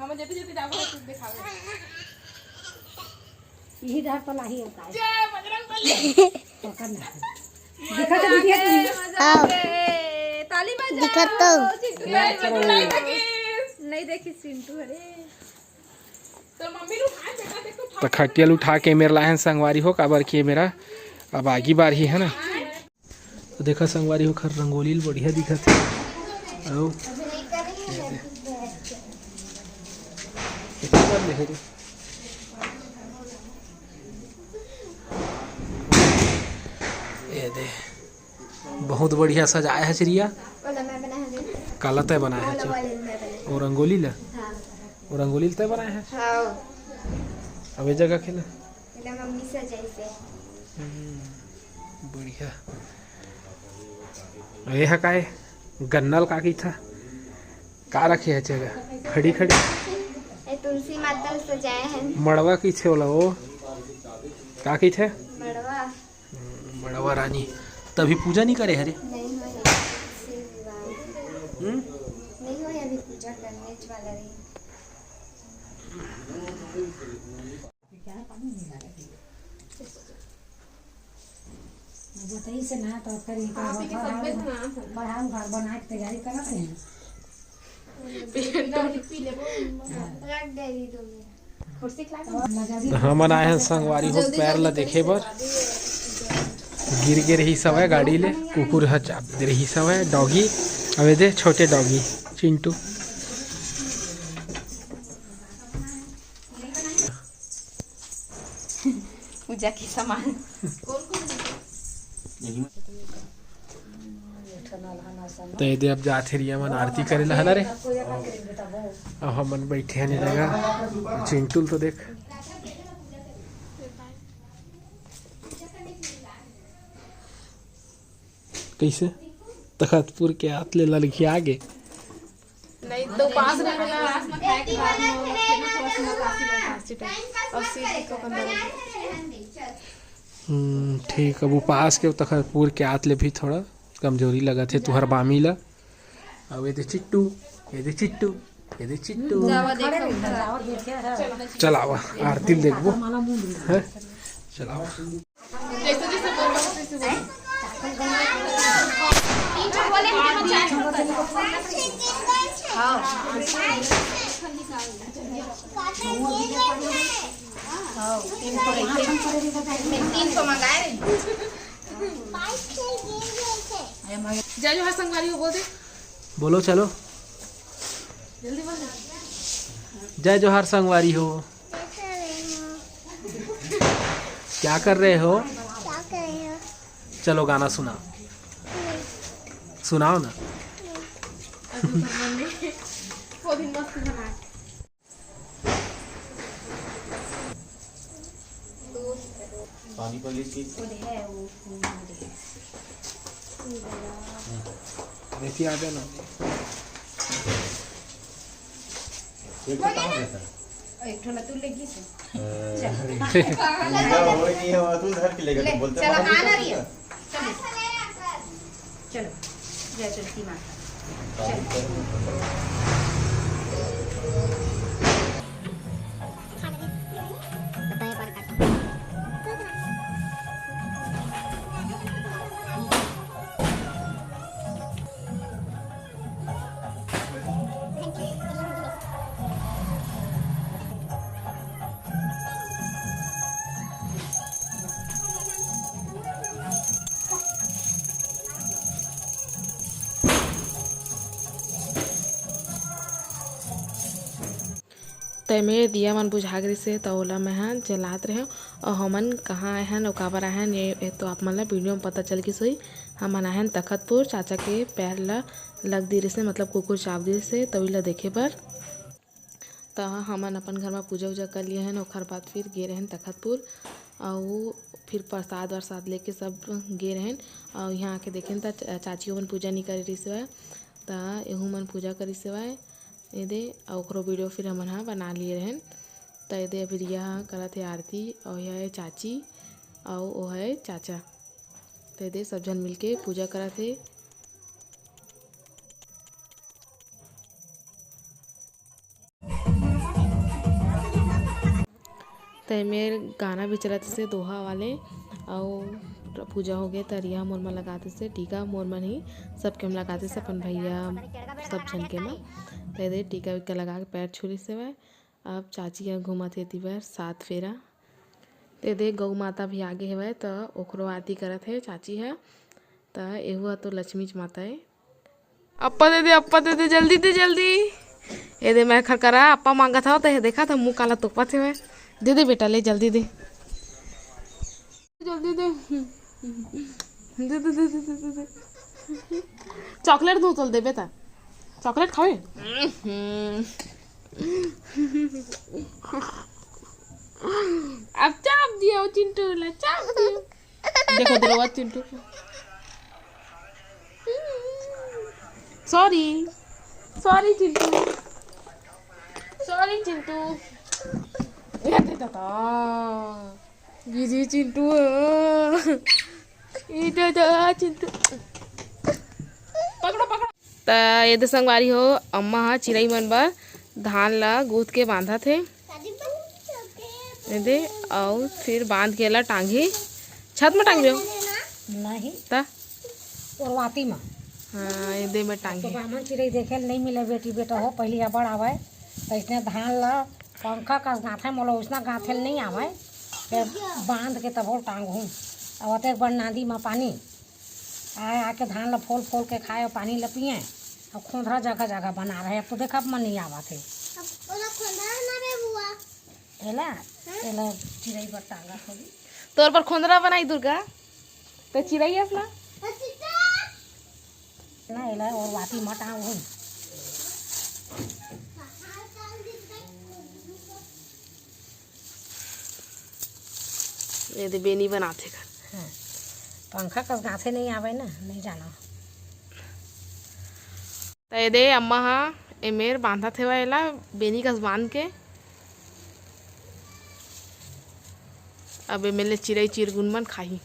हम जब जब जाओगे कुछ दिखाओगे यही डर पर नहीं होता है। जय बजरंगबली पकड़ना दिखा तो दिया ताली बजाओ दिखा तो नहीं देखी सिंटू अरे तो मम्मी नु हाथ बेटा देखो तो खटियल उठा के मेरा लाहन संगवारी हो काबर किए मेरा अब आगी बार ही है ना। तो देखा संगवारी हो खर रंगोली बढ़िया दिखा थे आओ ये दे बहुत बढ़िया सजाया है चिड़िया काला तय बनाया है और रंगोली ला और रंगोली तय बनाया है अब ये जगह खेला बढ़िया ये है काय गन्नल का की था का रखे है जगह खड़ी खड़ी तुलसी माता सजाए हैं मड़वा की छे बोला वो का की थे मड़वा मड़वा रानी तभी पूजा नहीं करे हरे नहीं हो अभी पूजा करने वाला रही बताइए से ना तो करी बढ़ाऊ घर बना के तैयारी करत हैं हम आए हैं संगवारी हो पैर ला देखे बर गिर के रही सब है गाड़ी ले कुकुर है चाप दे रही सब है डॉगी अबे दे छोटे डॉगी चिंटू पूजा की सामान तो ये दे अब जाते रही मन आरती करे ला है ना रे अब हम मन बैठे हैं जगह चिंटू तो देख कैसे तखतपुर के आतले लड़की आगे नहीं तो पास रहेगा रास में खाए के बाद में थोड़ा सा नकासी और सीधी को कंदर ठीक अब उपास के तखतपुर के आतले भी थोड़ा कमजोरी लगा थे तुहर बामी ला अब ये दे चिट्टू ये दे चिट्टू ये दे चिट्टू चलावा आरती देखबो है चलावा जैसे जैसे बोलो वैसे बोलो जय जोहार संगवारी हो बोल दे बोलो चलो जल्दी बोल जय जोहार संगवारी हो क्या कर रहे हो चलो गाना सुनाओ सुनाओ ना वो दिन मस्त बना पानी पर लीची देखिए आते ना एक कहाँ रहता है एक ठोला तू लेगी से नहीं है तू धर के लेगा तू बोलते चलो आना रही है चलो जय तुलसी माता तैमे दिया मन बुझा गई से तो ओला मैं हाँ जलात रहे और हमन कहाँ आए हैं काबर आए हैं ये तो आप मन ला वीडियो में पता चल गई सोई हमन आए हैं तखतपुर चाचा के पैर ला लग दी से मतलब कुकुर चाप दी से तो ला देखे पर तो हमन अपन घर में पूजा उजा कर लिए हैं ओखर बाद फिर गे रहे तखतपुर और फिर प्रसाद वरसाद लेके सब गे रहे और यहाँ आके देखें तो चाचियों मन पूजा नहीं करी रही सेवा तो एहू मन पूजा करी सेवाए ये और वीडियो फिर हमन हाँ बना लिए रहन तो ये फिर यह करत है आरती और यह है चाची और वो है चाचा तो ये सब जन मिलके पूजा करत है। एमेर गाना भी चलत से दोहा वाले और पूजा हो गए त रिया मोर मन लगाते से टीका मोर मन ही सबके हम लगाते से अपन भैया सब झन के में दे टीका विका लगा के पैर छुरी से वह अब चाची यहाँ घूमत है तीबर 7 फेरा ते दे गौ माता भी आगे है तो ओकरो आरती करत है चाची है तो एहू तो लक्ष्मी माता है। अप्पा दे दे जल्दी ये दे मैं खरकरा अप्पा मांगा था तो देखा था मुँह काला तोपा थे वह दे बेटा ले जल्दी दे चॉकलेट दो चल दे बेटा चॉकलेट खाओ अब चाप दियो चिंटू ला चाप दियो देखो दरवाजा चिंटू सॉरी चिंटू ये दादा गिजी चिंटू ये दादा चिंटू पकड़ो त ये संगवारी हो अम्मा हा चिरई मन बर धान ला गूथ के बांधा थे दे और फिर बांध के ला टांगी छत में टांग दो नहीं ता उर्वाती में हाँ ये दे में टांगी तो ब्राह्मण चिड़ै देखे नहीं मिले बेटी बेटा हो पहली अबड़ आवे तो इसने धान ला पंखा का गाँथे मोला उसना गाँथे नहीं आवे फिर बांध के तब टांग हूँ अब एक बार नादी में पानी आके धान ला फोल के खाए और पानी ला पिए और खोंधरा जगह जगह बना रहे अब तो देखा मन नहीं आवा थे एला चिड़ै पर टांगा थोड़ी तोर पर खोंदरा बनाई दुर्गा तो चिड़ै असला ना एला और वाती मटा हूँ ये दे बेनी बनाते कर हाँ पंखा का गाँथे नहीं आवे ना नहीं जाना तो ये दे अम्मा हाँ एमेर बांधा थे वाला बेनी कस बांध के अब एमेले चिड़ै चिरगुन मन खाही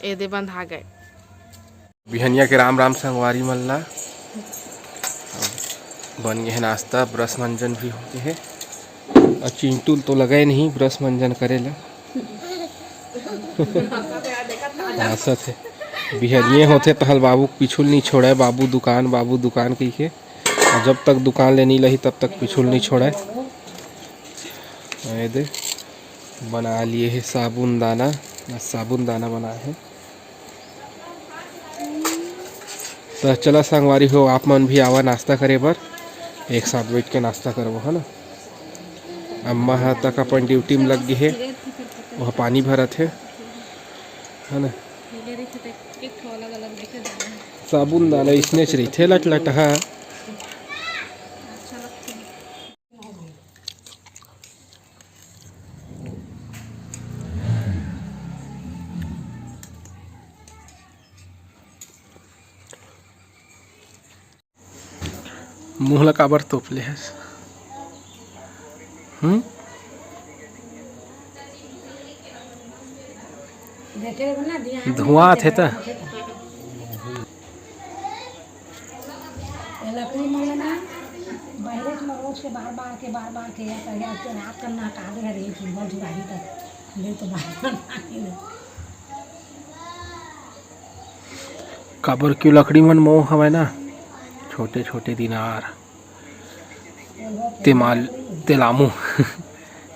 ये दे बंधा गए बिहनिया के राम संगवारी मल्ला बन गए है नाश्ता ब्रश मंजन भी हो गए है और चिंटू तो लगे नहीं ब्रश मंजन करेला आसत है बिहनिए होते पहल बाबू पिछुल नहीं छोड़े बाबू दुकान कही के और जब तक दुकान ले नहीं लही तब तक पिछुल नहीं छोड़े दे बना लिए है साबुन दाना बना है तो चला संगवारी हो आप मन भी आवा नाश्ता करे बर एक साथ बैठ के नाश्ता करबो है ना। अम्मा हा तक अपन ड्यूटी में लग गई है वह पानी भरत है ना साबुन दाना इसने रही थे लट हाँ मुँह ला काबर तोपले है धुआं थे तो लकड़ी में ना बहरे में रोज के बार के या रात करना हटा दे रे फुटबॉल जुगाड़ी तक ले तो बार काबर क्यों लकड़ी मन मोह हवे ना छोटे दिनार तेलामू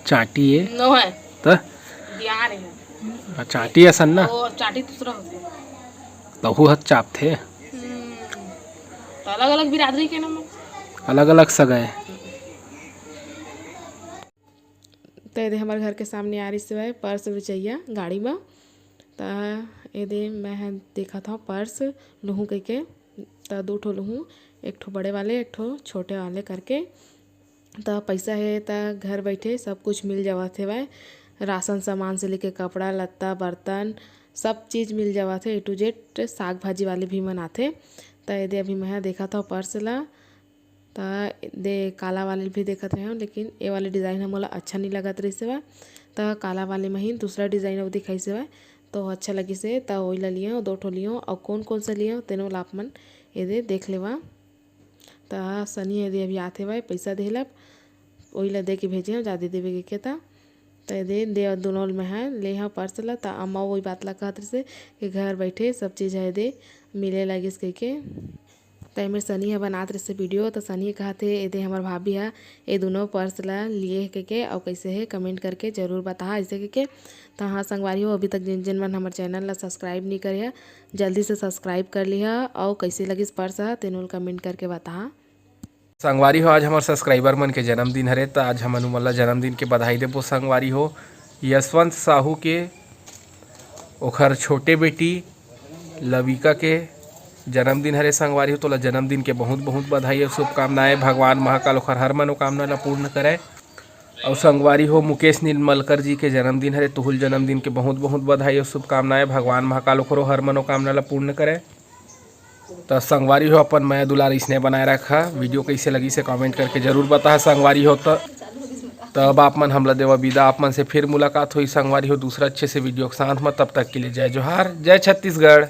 चाटी है नो है तो बिहार है चाटी असन ना और चाटी दूसरा होते तहु हथ चाप थे तो अलग अलग बिरादरी के नाम अलग अलग सगाए तो ये हमारे घर के सामने आ रही से पर्स बेचैया गाड़ी में तो ये मैं देखा था पर्स लूँ कह के तो 2 ठो लूँ एक ठो बड़े वाले एक ठो छोटे वाले करके तो पैसा है तो घर बैठे सब कुछ मिल जावा थे भाई राशन सामान से लेके कपड़ा लत्ता बर्तन सब चीज़ मिल जावा थे A to Z साग भाजी वाले भी मनाते तो ये अभी मैं देखा था पर्स ला तो दे काला वाले भी देखा थे लेकिन ये वाले डिज़ाइन मोला अच्छा नहीं लगा रही से तो काला वाले में ही दूसरा डिज़ाइन अब दिखाई से तो अच्छा लगी से तो वही ला लियो 2 ठो लियो और कौन कौन सा लियो तेनो ला आप मन एदे देख लेवा। तो सनी एदे अभी आते हुए पैसा देहलब वही ला दे के भेजे ज़्यादा देवे के था तो एदे दे दोनों में है ले हाँ पर्स ला। तो अम्मा वही बात ला कहत से कि घर बैठे सब चीज़ है दे मिले लगिस कह के। तो मेरे सनी है बनात रहे वीडियो तो सनी कहते एदे हमार भाभी है ये दोनों पर्स ला लिए के और कैसे है कमेंट करके ज़रूर बता ऐसे के। तो हाँ संगवारी हो अभी तक जिन मन हमारे चैनल ला सब्सक्राइब नहीं करे जल्दी से सब्सक्राइब कर लिया और कैसे लगिस पर्स है तेनों कमेंट करके बता। संगवारी हो आज हमारे सब्सक्राइबर मन के जन्मदिन हरे तो आज हमन मन ला जन्मदिन के बधाई देबो। संगवारी हो यशवंत साहू के ओखर छोटे बेटी लविका के जन्मदिन हरे संगवारी हो। तो जन्मदिन के बहुत बहुत बधाई और शुभकामनाएं। भगवान महाकाल ओखर हर मनोकामना ला पूर्ण करे। और संगवारी हो मुकेश नीलमलकर जी के जन्मदिन हरे तुहुल जन्मदिन के बहुत बहुत बधाई और शुभकामनाएं। भगवान महाकाल ओखरो हर मनोकामना ला पूर्ण करे। तो संगवारी हो अपन मैं दुलार इसने बनाए रखा। वीडियो कैसे लगी से कमेंट करके जरूर बता संगवारी हो। तो अब आप मन हमला देवा विदा। आप मन से फिर मुलाकात हुई संगवारी हो दूसरा अच्छे से वीडियो के साथ में। तब तक के लिए जय जोहार जय छत्तीसगढ़।